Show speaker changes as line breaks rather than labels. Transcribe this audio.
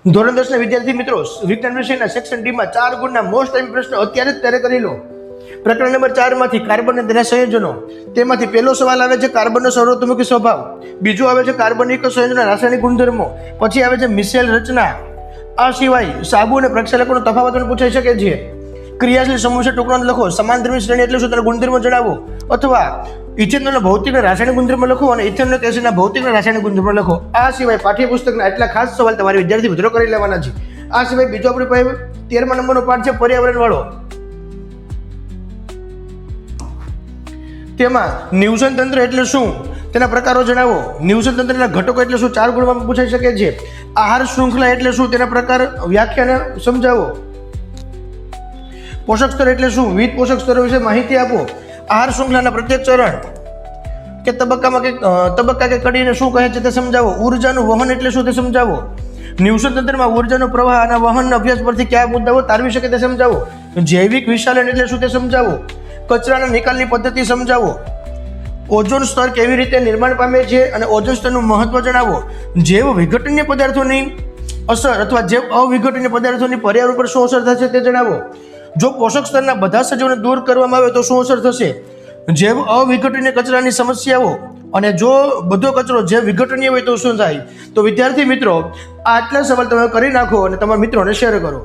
ધોરણ 10 ના વિદ્યાર્થી મિત્રો, વિજ્ઞાન વિષયના સેક્શન ડી માં 4 ગુણના મોસ્ટ ટાઈમ પ્રશ્ન અત્યારે જ તૈયાર કરી લો. પ્રકરણ નંબર 4 માંથી કાર્બન અને તેના સંયોજનો. તેમાંથી પહેલો સવાલ આવે છે કાર્બનનો સર્વતોમુખી સ્વભાવ. બીજો આવે છે કાર્બનિક સંયોજનના રાસાયણિક ગુણધર્મો. પછી આવે છે મિશેલ રચના. આ સિવાય સાબુ અને પ્રક્ષાલકોનો તફાવત પણ પૂછાઈ શકે છે. ક્રિયાશીલ સમૂહ ટુકડો લખો. સમાનધર્મી શ્રેણી એટલે શું, તેના ગુણધર્મો જણાવો. અથવા ઇથેનોલના ભૌતિક અને રાસાયણિક ગુણધર્મો લખો અને ઇથેનોલિક એસિડના ભૌતિક અને રાસાયણિક ગુણધર્મો લખો. આ સિવાય પાઠ્યપુસ્તકના એટલા ખાસ સવાલ તમારે વિદ્યાર્થી મિત્રો કરી લેવાના છે. આ સિવાય બીજો આપણી પાસે 13મા નંબરનો પાઠ છે પર્યાવરણ વાળો. તેમાં નિવસન તંત્ર એટલે શું, તેના પ્રકારો જણાવો. નિવસન તંત્રના ઘટકો એટલે શું, 4 ગુણમાં પૂછાઈ શકે છે. આહાર શૃંખલા એટલે શું, તેના પ્રકાર વ્યાખ્યાને સમજાવો. પોષક સ્તર એટલે શું, વિવિધ પોષક સ્તરો વિશે માહિતી આપો. આહાર શૃંખલાના પ્રત્યેક ચરણ કે તબક્કા કે કડીને શું કહે છે તે સમજાવો. ઉર્જાનું વહન એટલે શું તે સમજાવો. નિવસન તંત્રમાં ઉર્જાનો પ્રવાહ અને વહનના અભ્યાસ પરથી કયા મુદ્દાઓ તારવી શકે તે સમજાવો. જૈવિક વિશાલન એટલે શું તે સમજાવો. કચરાના નિકાલની પદ્ધતિ સમજાવો. ઓઝોન સ્તર કેવી રીતે નિર્માણ પામે છે અને ઓઝોન સ્તરનું મહત્વ જણાવો. જૈવ વિઘટનીય પદાર્થોની અસર અથવા જૈવ અવિઘટનીય પદાર્થોની પર્યાવરણ પર શું અસર થશે તે જણાવો. જો પોષક સ્તરના બધા સજીવોને દૂર કરવામાં આવે તો શું અસર થશે. જૈવ અવિઘટનીય કચરાની સમસ્યાઓ અને જો બધો કચરો જૈવ વિઘટનીય હોય તો શું થાય. તો વિદ્યાર્થી મિત્રો, આટલા સવાલ તમે કરી નાખો અને તમારા મિત્રોને શેર કરો.